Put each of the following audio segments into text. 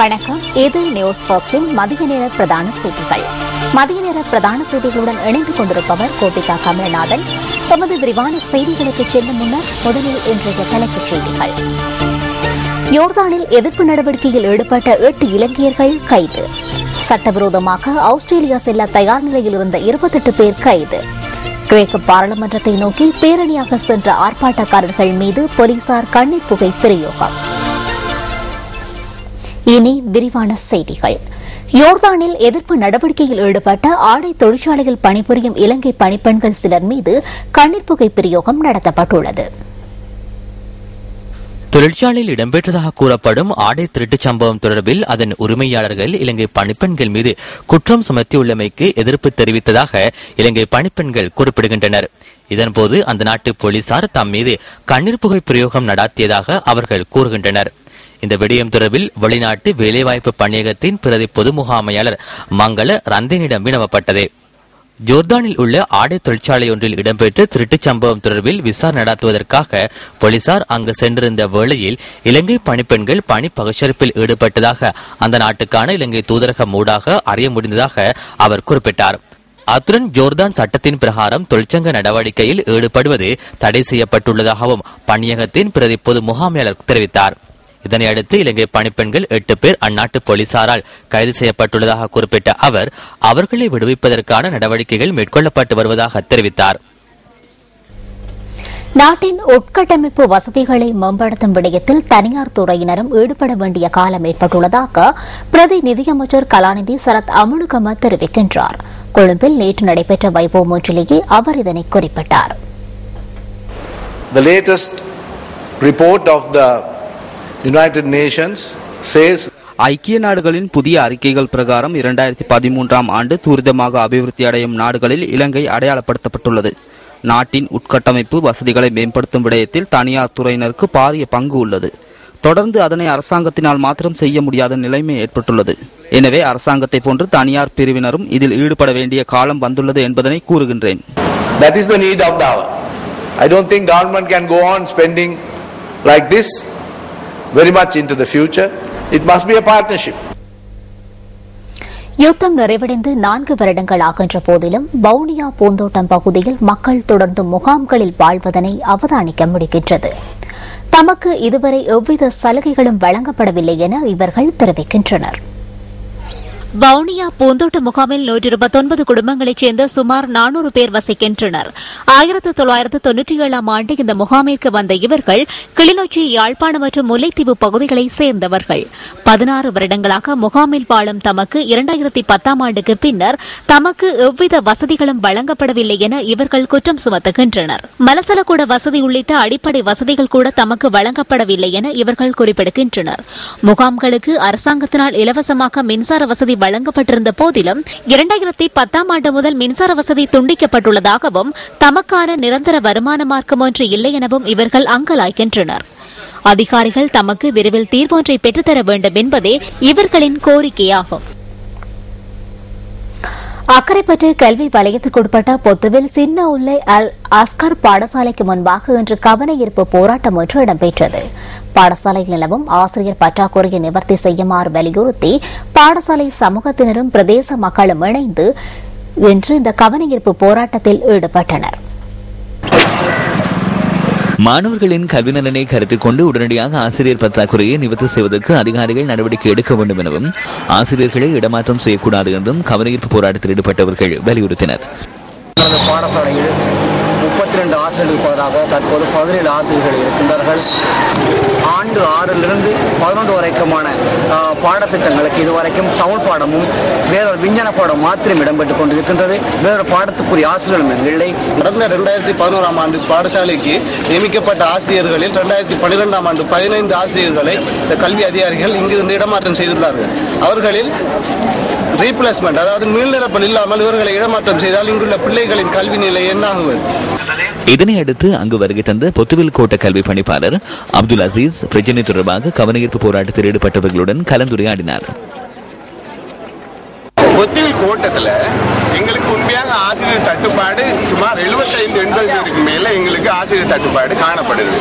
வணக்கம். இது நியூஸ் ஃபர்ஸ்டின் மதிய நேர பிரதான செய்திகள். மதிய நேர பிரதான செய்திகளுடன் இணைந்து கொண்டிருப்பவர் கோபிகா கமலநாதன். தமது விரிவான செய்திகளுக்கு செல்லும் முன்னர் முதலில் இன்றைய தலைப்புச் செய்திகள். யோர்தானில் எதிர்ப்பு நடவடிக்கையில் ஈடுபட்ட 8 இலங்கையர்கள் கைது. சட்டவிரோதமாக ஆஸ்திரேலியா செல்ல தயார் நிலையில் இருந்த 28 பேர் கைது. கிரேக்க பாராளுமன்றத்தை நோக்கி பேரணியாக சென்ற ஆர்ப்பாட்டக்காரர்கள் மீது போலீசார் கண்ணீர் புகை பிரயோகம். இனி விரிவான செய்திகள். யோர்தானில் எதிர்ப்பு நடவடிக்கையில் ஈடுபட்ட ஆடை தொழிற்சாலையில் பணிபுரியும் இலங்கை பணிப்பெண்கள் சிலர் மீது கண்ணீர் புகை பிரயோகம் நடத்தப்பட்டுள்ளது. தொழிற்சாலையில் இடம்பெற்றதாக கூறப்படும் ஆடை திருட்டுச் சம்பவம் தொடர்பில் அதன் உரிமையாளர்கள் இலங்கை பணிப்பெண்கள் மீது குற்றம் சுமத்தியுள்ளமைக்கு எதிர்ப்பு தெரிவித்ததாக இலங்கை பணிப்பெண்கள் குறிப்பிடுகின்றனர். இதன்போது அந்த நாட்டு போலீசார் தம் மீது கண்ணீர் புகை பிரயோகம் நடாத்தியதாக அவர்கள் கூறுகின்றனர். இந்த விடயம் தொடர்பில் வெளிநாட்டு வேலைவாய்ப்பு பணியகத்தின் பிரதி பொது முகாமையாளர் மங்கள ரந்தனிடம் வினவப்பட்டது. ஜோர்தானில் உள்ள ஆடை தொழிற்சாலை ஒன்றில் இடம்பெற்ற திருட்டுச் சம்பவம் தொடர்பில் விசாரணை நடத்துவதற்காக போலீசார் அங்கு சென்றிருந்த வேளையில் இலங்கை பணிப்பெண்கள் பணி பகிஷ்கரிப்பில் ஈடுபட்டதாக அந்த நாட்டுக்கான இலங்கை தூதரகம் ஊடாக அறிய முடிந்ததாக அவர் குறிப்பிட்டார். அத்துடன் ஜோர்தான் சட்டத்தின் பிரகாரம் தொழிற்சங்க நடவடிக்கையில் ஈடுபடுவது தடை செய்யப்பட்டுள்ளதாகவும் பணியகத்தின் பிரதி பொது முகாமையாளர் தெரிவித்தார். இதனையடுத்து இலங்கை பணிப்பெண்கள் 8 பேர் அந்நாட்டு போலீசாரால் கைது செய்யப்பட்டுள்ளதாக குறிப்பிட்ட அவர் அவர்களை விடுவிப்பதற்கான நடவடிக்கைகள் மேற்கொள்ளப்பட்டு வருவதாக தெரிவித்தார். நாட்டின் உட்கட்டமைப்பு வசதிகளை மேம்படுத்தும் விடயத்தில் தனியார் துறையினரும் ஈடுபட வேண்டிய காலம் ஏற்பட்டுள்ளதாக பிரதி நிதியமைச்சர் கலாநிதி சரத் அமுனுகம தெரிவிக்கின்றார். கொழும்பில் நேற்று நடைபெற்ற வைபவம் ஒன்றிலேயே அவர் இதனை குறிப்பிட்டார். The latest report of the United Nations says ஐக்கிய நாடுகளின் புதிய அறிக்கைகள் பிரகாரம் 2013ஆம் ஆண்டு துரிதமாக அபிவிருத்தி அடையும் நாடுகளில் இலங்கை அடையாளப்படுத்தப்பட்டுள்ளது. நாட்டின் உட்கட்டமைப்பு வசதிகளை மேம்படுத்தும் விடயத்தில் தனியார் துறையினருக்கு பாரிய பங்கு உள்ளது. தொடர்ந்து அதனை அரசாங்கத்தினால் மாத்திரம் செய்ய முடியாத நிலைமை ஏற்பட்டுள்ளது. எனவே அரசாங்கத்தை போன்று தனியார் பிரிவினரும் இதில் ஈடுபட வேண்டிய காலம் வந்துள்ளது என்பதனை கூறுகின்றேன். That is the need of the hour. I don't think government can go on spending like this very much into the future. It must be a partnership. யுத்தம் நிறைவடைந்து 4 வருடங்கள் ஆகின்ற போதிலும் வவுனியா பூந்தோட்டம் பகுதியில் மக்கள் தொடர்ந்து முகாம்களில் வாழ்வதனை அவதானிக்க முடிகின்றது. தமக்கு இதுவரை எவ்வித சலுகைகளும் வழங்கப்படவில்லை என இவர்கள் தெரிவிக்கின்றனர். வவுனியா பூந்தோட்ட முகாமில் 129 குடும்பங்களைச் சேர்ந்த சுமார் 400 பேர் வசிக்கின்றனர். 1997ஆம் ஆண்டு இந்த முகாமிற்கு வந்த இவர்கள் கிளிநொச்சி, யாழ்ப்பாணம் மற்றும் முல்லைத்தீவு பகுதிகளைச் சேர்ந்தவர்கள். 16 வருடங்களாக முகாமில் வாழும் தமக்கு 2010ஆம் ஆண்டுக்கு பின்னர் தமக்கு எவ்வித வசதிகளும் வழங்கப்படவில்லை என இவர்கள் குற்றம் சுமத்துகின்றனர். மலசலக்கூட வசதி உள்ளிட்ட அடிப்படை வசதிகள் கூட தமக்கு வழங்கப்படவில்லை என இவர்கள் குறிப்பிடுகின்றனர். முகாம்களுக்கு அரசாங்கத்தினால் இலவசமாக மின்சார வசதி வழங்கப்பட்டிருந்த போதிலும் 2010ஆம் ஆண்டு முதல் மின்சார வசதி துண்டிக்கப்பட்டுள்ளதாகவும் தமக்கான நிரந்தர வருமான மார்க்கம் ஒன்று இல்லை எனவும் இவர்கள் அங்கலாய்க்கின்றனர். அதிகாரிகள் தமக்கு விரைவில் தீர்வொன்றை பெற்றுத்தர வேண்டும் என்பதே இவர்களின் கோரிக்கையாகும். அக்கரைப்பற்று கல்வி வலயத்திற்குட்பட்ட பொத்துவில் சின்ன உல்லை அல் அஸ்கர் பாடசாலைக்கு முன்பாக இன்று கவனஈர்ப்பு போராட்டம் ஒன்று இடம்பெற்றது. பாடசாலையில் நிலவும் ஆசிரியர் பற்றாக்குறையை நிவர்த்தி செய்யுமாறு வலியுறுத்தி பாடசாலை சமூகத்தினரும் பிரதேச மக்களும் இணைந்து இன்று இந்த கவனஈர்ப்பு போராட்டத்தில் ஈடுபட்டனர். மாணவர்களின் கல்வி நலனை கருத்தில் கொண்டு உடனடியாக ஆசிரியர் பற்றாக்குறையை நிவர்த்தி செய்வதற்கு அதிகாரிகள் நடவடிக்கை எடுக்க வேண்டும் எனவும் ஆசிரியர்களை இடமாற்றம் செய்யக்கூடாது என்றும் கவனஈர்ப்பு போராட்டத்தில் ஈடுபட்டவர்கள் வலியுறுத்தினர். பாடசாலையில் 32 ஆசிரியர்கள் பதிலாக தற்போது 17 ஆசிரியர்கள் இருக்கின்றார்கள். ஆண்டு 6லிருந்து 11 வரைக்குமான பாடத்திட்டங்களுக்கு இதுவரைக்கும் தமிழ் பாடமும் வேறொரு விஞ்ஞான பாடம் மாத்திரம் இடம்பெற்றுக் கொண்டிருக்கின்றது. வேறொரு பாடத்துக்குரிய ஆசிரியர்களும் இல்லை. கடந்த 2011ஆம் ஆண்டு பாடசாலைக்கு நியமிக்கப்பட்ட ஆசிரியர்களில் 2012ஆம் ஆண்டு 15 ஆசிரியர்களை இந்த கல்வி அதிகாரிகள் இங்கிருந்து இடமாற்றம் செய்துள்ளார்கள். அவர்களில் ரீப்ளேஸ்மெண்ட், அதாவது மீள்நிரப்பல் இல்லாமல் இவர்களை இடமாற்றம் செய்தால் இங்குள்ள பிள்ளைகளின் கல்வி நிலை என்ன ஆகுவது? இதனையடுத்து அங்கு வருகை தந்த பொத்துவில் கோட்ட கல்வி பணிப்பாளர் அப்துல் அசீஸ் பிரச்சினை தொடர்பாக கவனஈர்ப்பு போராட்டத்தில் ஈடுபட்டவர்களுடன் கலந்துரையாடினார். பொத்துவில் கோட்டத்தில் எங்களுக்கு உண்மையாக ஆசிரியர் தட்டுப்பாடு சுமார் 75-80 பேருக்கு மேல எங்களுக்கு ஆசிரியர் தட்டுப்பாடு காணப்படுது.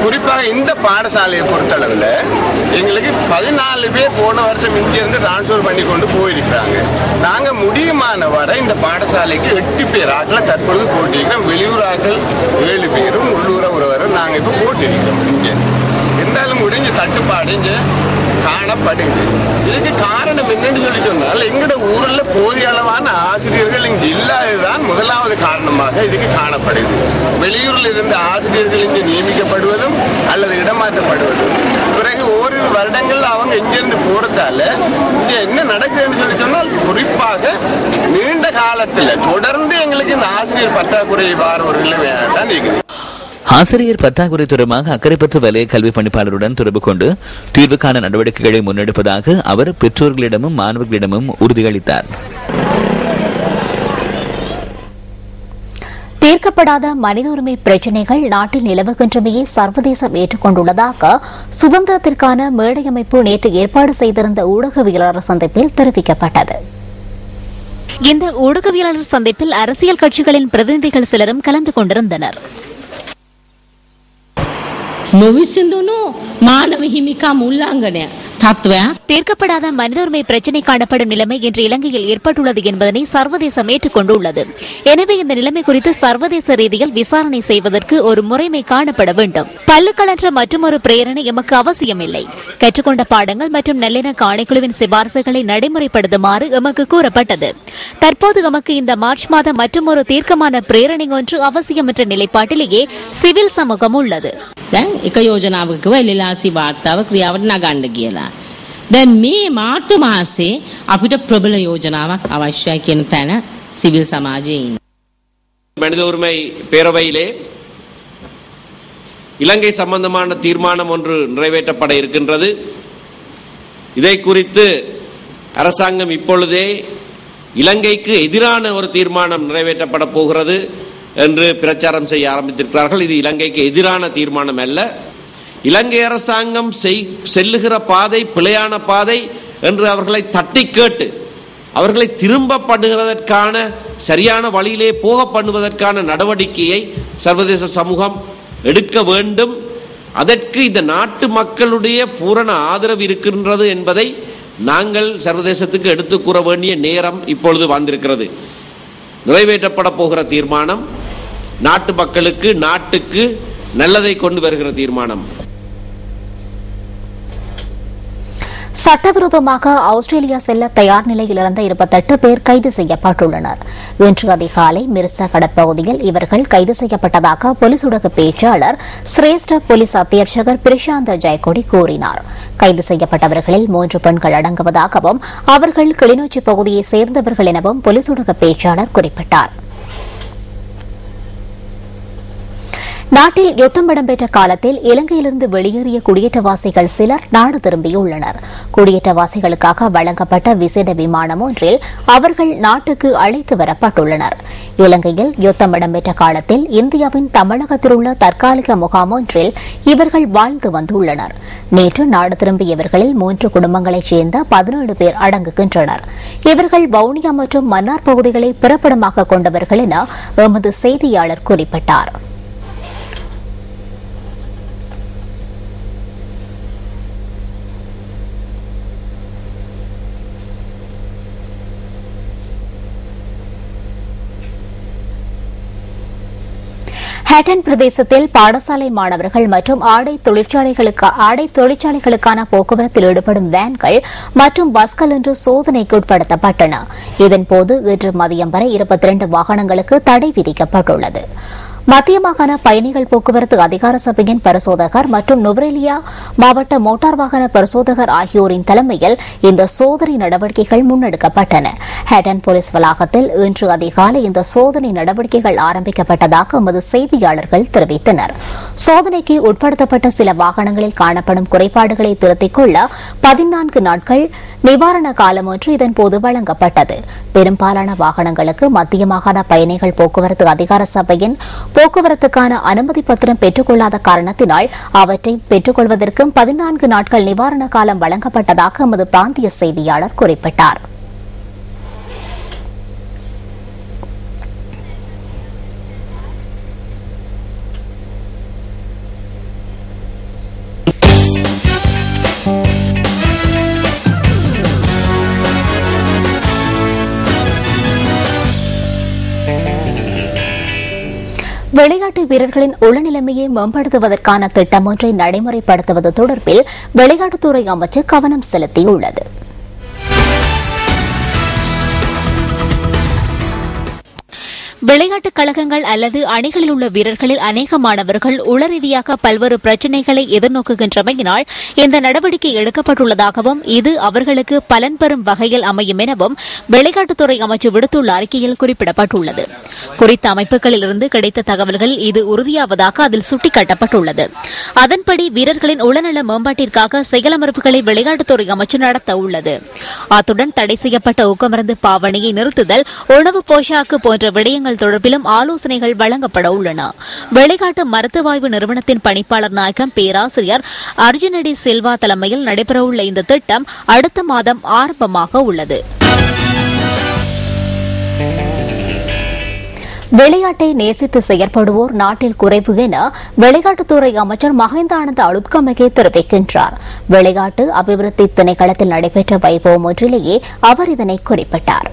குறிப்பாக இந்த பாடசாலையை பொறுத்தளவில் எங்களுக்கு 14 பேர் போன வருஷம் இங்கிருந்து டிரான்ஸ்பர் பண்ணி கொண்டு போயிருக்கிறாங்க. நாங்கள் முடியுமான வரை இந்த பாடசாலைக்கு 8 பேர் ஆட்களை தற்பொழுது போட்டிருக்கிறோம். வெளியூர் ஆட்கள் 7 பேரும் உள்ளூர ஒருவரும் நாங்கள் இப்போ போட்டிருக்கிறோம். இங்கே இருந்தாலும் முடிஞ்ச தட்டுப்பாடு இங்கே காணப்படுது. இதுக்கு காரணம் என்னன்னு சொல்லி சொன்னால் எங்களோட ஊரில் போதிய அளவான ஆசிரியர்கள் இங்கு இல்லாததுதான் முதலாவது காரணமாக இதுக்கு காணப்படுது. வெளியூரில் இருந்த ஆசிரியர்கள் இங்கு நியமிக்கப்படுவதும் அல்லது இடமாற்றப்படுவதும் பிறகு ஓரிரு வருடங்கள் அவங்க இங்கிருந்து போறதால இங்க என்ன நடக்குதுன்னு சொல்லி சொன்னால் குறிப்பாக நீண்ட காலத்தில் தொடர்ந்து எங்களுக்கு இந்த ஆசிரியர் பற்றாக்குறை வாரவர்கள் தான் இருக்குது. ஆசிரியர் பற்றாக்குறை தொடர்பாக அக்கறைப்பற்ற வலய கல்வி பணிப்பாளருடன் தொடர்பு கொண்டு தீர்வுக்கான நடவடிக்கைகளை முன்னெடுப்பதாக அவர் பெற்றோர்களிடமும் மாணவர்களிடமும் உறுதியளித்தார். தீர்க்கப்படாத மனித உரிமை பிரச்சினைகள் நாட்டில் நிலவுகின்றமையை சர்வதேசம் ஏற்றுக்கொண்டுள்ளதாக சுதந்திரத்திற்கான மேடை அமைப்பு நேற்று ஏற்பாடு செய்திருந்த ஊடகவியலாளர் சந்திப்பில் தெரிவிக்கப்பட்டது. இந்த ஊடகவியலாளர் சந்திப்பில் அரசியல் கட்சிகளின் பிரதிநிதிகள் சிலரும் கலந்து கொண்டிருந்தனர். නොවිසඳුණු මානව හිමිකම් උල්ලංඝනය තත්ත්වයක් தீர்க்கப்படாத மனித உரிமை பிரச்சினை காணப்படும் நிலைமை இன்று இலங்கையில் ஏற்பட்டுள்ளது என்பதனை சர்வதேசம் ஏற்றுக்கொண்டுள்ளது. எனவே இந்த நிலைமை குறித்து சர்வதேச ரீதியில் விசாரணை செய்வதற்கு ஒரு முறைமை காணப்பட வேண்டும். பல்லுக்கலற்ற மற்றொரு பிரேரணை எமக்கு அவசியமில்லை. கற்றுக்கொண்ட பாடங்கள் மற்றும் நல்லிணக்க ஆணைக்குழுவின் சிபாரிசுகளை நடைமுறைப்படுத்துமாறு எமக்கு கூறப்பட்டது. தற்போது எமக்கு இந்த மார்ச் மாதம் மற்றொரு தீர்க்கமான பிரேரணை ஒன்று அவசியம் என்ற நிலைப்பாட்டிலேயே சிவில் சமூகம் உள்ளது. දැන් එක යෝජනාවක එල්ලාසි වාර්තාව ක්‍රියාවට නගන්න කියලා. දැන් මේ මාර්තු මාසේ අපිට ප්‍රබල යෝජනාවක් අවශ්‍යයි කියන තැන සිවිල් සමාජයේ ඉන්නේ. மனித உரிமை பேரவையிலே இலங்கை சம்பந்தமான தீர்மானம் ஒன்று நிறைவேற்றப்பட இருக்கின்றது. இதை குறித்து அரசாங்கம் இப்பொழுதே இலங்கைக்கு எதிரான ஒரு தீர்மானம் நிறைவேற்றப்பட போகிறது என்று பிரச்சாரம் செய்ய ஆரம்பித்திருக்கிறார்கள். இது இலங்கைக்கு எதிரான தீர்மானம் அல்ல. இலங்கை அரசாங்கம் செல்லுகிற பாதை பிழையான பாதை என்று அவர்களை தட்டி கேட்டு அவர்களை திரும்ப பண்ணுகிறதற்கான சரியான வழியிலே போக பண்ணுவதற்கான நடவடிக்கையை சர்வதேச சமூகம் எடுக்க வேண்டும். அதற்கு இந்த நாட்டு மக்களுடைய பூரண ஆதரவு இருக்கின்றது என்பதை நாங்கள் சர்வதேசத்துக்கு எடுத்துக் கூற வேண்டிய நேரம் இப்பொழுது வந்திருக்கிறது. நிறைவேற்றப்பட போகிற தீர்மானம் நாட்டு மக்களுக்கு நாட்டுக்கு நல்லதை கொண்டு வருகிற தீர்மானம். சட்டவிரோதமாக ஆஸ்திரேலியா செல்ல தயார் நிலையில் இருந்த 28 பேர் கைது செய்யப்பட்டுள்ளனர். இன்று அதிகாலை மிர்சா கடற்பகுதியில் இவர்கள் கைது செய்யப்பட்டதாக போலீஸ் ஊடக பேச்சாளர் சிரேஷ்ட போலீஸ் அத்தியட்சகர் பிரசாந்த் ஜெயக்கொடி கூறினார். கைது செய்யப்பட்டவர்களில் 3 பெண்கள் அடங்குவதாகவும் அவர்கள் கிளிநொச்சி பகுதியை சேர்ந்தவர்கள் எனவும் போலீஸ் ஊடக பேச்சாளர் குறிப்பிட்டார். நாட்டில் யுத்தம் இடம்பெற்ற காலத்தில் இலங்கையிலிருந்து வெளியேறிய குடியேற்றவாசிகள் சிலர் நாடு திரும்பியுள்ளனர். குடியேற்றவாசிகளுக்காக வழங்கப்பட்ட விசேட விமானம் ஒன்றில் அவர்கள் நாட்டுக்கு அழைத்து வரப்பட்டுள்ளனர். இலங்கையில் யுத்தம் இடம்பெற்ற காலத்தில் இந்தியாவின் தமிழகத்தில் உள்ள தற்காலிக முகாம் ஒன்றில் இவர்கள் வாழ்ந்து வந்துள்ளனர். நேற்று நாடு திரும்பியவர்களில் 3 குடும்பங்களைச் சேர்ந்த 17 பேர் அடங்குகின்றனர். இவர்கள் வவுனியா மற்றும் மன்னார் பகுதிகளை பிறப்பிடமாக கொண்டவர்கள் என எமது செய்தியாளர் குறிப்பிட்டார். ஹேட்டன் பிரதேசத்தில் பாடசாலை மாணவர்கள் மற்றும் ஆடை தொழிற்சாலைகளுக்கான போக்குவரத்தில் ஈடுபடும் வேன்கள் மற்றும் பஸ்கள் இன்று சோதனைக்கு உட்படுத்தப்பட்டன. இதன்போது இன்று மதியம் வரை 22 வாகனங்களுக்கு தடை விதிக்கப்பட்டுள்ளது. மத்திய மாகாண பயணிகள் போக்குவரத்து அதிகார சபையின் பரிசோதகர் மற்றும் நுவரெலியா மாவட்ட மோட்டார் வாகன பரிசோதகர் ஆகியோரின் தலைமையில் இந்த சோதனை நடவடிக்கைகள் முன்னெடுக்கப்பட்டன. ஹேட்டன் போலீஸ் வளாகத்தில் இன்று அதிகாலை இந்த சோதனை நடவடிக்கைகள் ஆரம்பிக்கப்பட்டதாக எமது செய்தியாளர்கள் தெரிவித்தனர். சோதனைக்கு உட்படுத்தப்பட்ட சில வாகனங்களில் காணப்படும் குறைபாடுகளை திருத்திக் கொள்ள 14 நாட்கள் நிவாரண காலம் ஒன்று இதன்போது வழங்கப்பட்டது. பெரும்பாலான வாகனங்களுக்கு மத்திய மாகாண பயணிகள் போக்குவரத்து அதிகார சபையின் போக்குவரத்துக்கான அனுமதி பத்திரம் பெற்றுக் கொள்ளாத காரணத்தினால் அவற்றை பெற்றுக் கொள்வதற்கும் 14 நாட்கள் நிவாரண காலம் வழங்கப்பட்டதாக எமது பிராந்திய செய்தியாளர் குறிப்பிட்டார். விளையாட்டு வீரர்களின் உளநிலைமையை மேம்படுத்துவதற்கான திட்டம் ஒன்றை நடைமுறைப்படுத்துவது தொடர்பில் விளையாட்டுத்துறை அமைச்சர் கவனம் செலுத்தியுள்ளது. விளையாட்டுக் கழகங்கள் அல்லது அணிகளில் உள்ள வீரர்களில் அநேக மாணவர்கள் உளரீதியாக பல்வேறு பிரச்சினைகளை எதிர்நோக்குகின்றமையினால் இந்த நடவடிக்கை எடுக்கப்பட்டுள்ளதாகவும் இது அவர்களுக்கு பலன் பெறும் வகையில் அமையும் எனவும் விளையாட்டுத்துறை அமைச்சர் விடுத்துள்ள அறிக்கையில் குறிப்பிடப்பட்டுள்ளது. குறித்த அமைப்புகளிலிருந்து கிடைத்த தகவல்கள் இது உறுதியாவதாக அதில் சுட்டிக்காட்டப்பட்டுள்ளது. அதன்படி வீரர்களின் உளநல மேம்பாட்டிற்காக செயலமர்வுகளை விளையாட்டுத்துறை அமைச்சர் நடத்த உள்ளது. அத்துடன் தடை செய்யப்பட்ட ஊக்கமருந்து பாவனையை நிறுத்துதல், உணவு போஷாக்கு போன்ற விடயங்கள் தொடர்பிலும் ஆலோசனைகள் வழங்கப்பட உள்ளன. விளையாட்டு மருத்துவாய்வு நிறுவனத்தின் பணிப்பாளர் நாயகம் பேராசிரியர் அர்ஜுனடி சில்வா தலைமையில் நடைபெறவுள்ள இந்த திட்டம் அடுத்த மாதம் ஆரம்பமாக உள்ளது. விளையாட்டை நேசித்து செயற்படுவோர் நாட்டில் குறைவு என விளையாட்டுத்துறை அமைச்சர் மஹிந்தானந்த அலுத்கமகே தெரிவிக்கின்றார். விளையாட்டு அபிவிருத்தி திணைக்களத்தில் நடைபெற்ற வைபவம் ஒன்றிலேயே அவர் இதனை குறிப்பிட்டார்.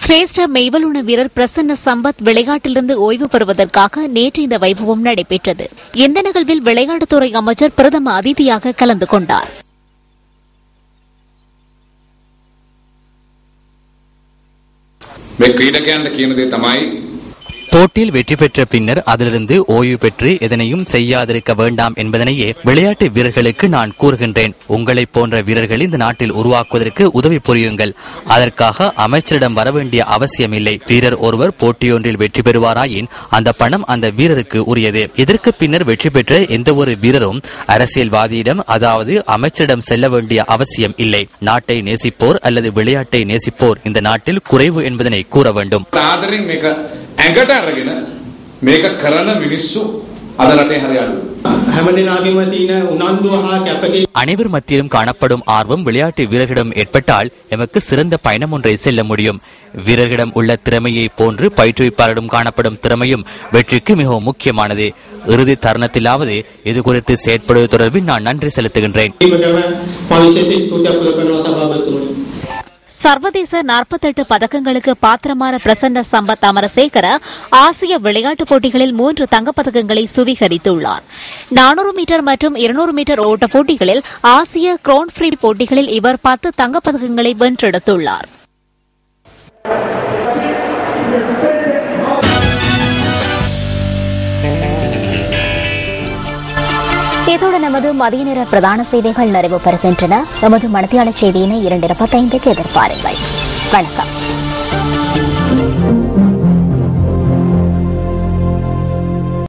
சிரேஷ்ட மெய்வலுன வீரர் பிரசன்ன சம்பத் விளையாட்டிலிருந்து ஓய்வு பெறுவதற்காக நேற்று இந்த வைபவம் நடைபெற்றது. இந்த நிகழ்வில் விளையாட்டுத்துறை அமைச்சர் பிரதம அதிதியாக கலந்து கொண்டார். போட்டியில் வெற்றி பெற்ற பின்னர் அதிலிருந்து ஓய்வு பெற்று எதனையும் செய்யாதிருக்க வேண்டாம் என்பதனையே விளையாட்டு வீரர்களுக்கு நான் கூறுகின்றேன். உங்களை போன்ற வீரர்கள் இந்த நாட்டில் உருவாக்குவதற்கு உதவி புரியுங்கள். அதற்காக அமைச்சரிடம் வரவேண்டிய அவசியமில்லை. வீரர் ஒருவர் போட்டியொன்றில் வெற்றி பெறுவாராயின் அந்த பணம் அந்த வீரருக்கு உரியது. இதற்கு பின்னர் வெற்றி பெற்ற எந்த ஒரு வீரரும் அரசியல்வாதியிடம் அதாவது அமைச்சரிடம் செல்ல வேண்டிய அவசியம் இல்லை. நாட்டை நேசிப்போர் அல்லது விளையாட்டை நேசிப்போர் இந்த நாட்டில் குறைவு என்பதனை கூற வேண்டும். ඇඟට අරගෙන මේක කරන මිනිස්සු අද රටේ හරි අඩුයි. හැමදෙනාගේම තියෙන උනන්දුව හා කැපකිරීම அனைவர் மத்தியிலும் காணப்படும் ஆர்வம் விளையாட்டு வீரர்களிடம் ஏற்பட்டால் எமக்கு சிறந்த பயணம் ஒன்றை செல்ல முடியும். வீரர்களிடம் உள்ள திறமையை போன்று பயிற்றுவிப்பாளரிடம் காணப்படும் திறமையும் வெற்றிக்கு மிகவும் முக்கியமானது. இறுதி தருணத்திலாவது இது குறித்து செயற்படுவது தொடர்பில் நான் நன்றி செலுத்துகின்றேன். சர்வதேச 48 பதக்கங்களுக்கு பாத்திரமான பிரசன்ன சம்பத் அமரசேகர ஆசிய விளையாட்டுப் போட்டிகளில் 3 தங்கப்பதக்கங்களை சுவீகரித்துள்ளார். 400 மீட்டர் மற்றும் 200 மீட்டர் ஓட்டப் போட்டிகளில் ஆசிய கிராண்ட் ஃப்ரீ போட்டிகளில் இவர் 10 தங்கப்பதக்கங்களை வென்றெடுத்துள்ளார். இத்துடன் நமது மதிய நேர பிரதான செய்திகள் நிறைவு பெறுகின்றன. நமது மனதியாளர் செய்தியினை 2:25 எதிர்பாருங்கள். வணக்கம்.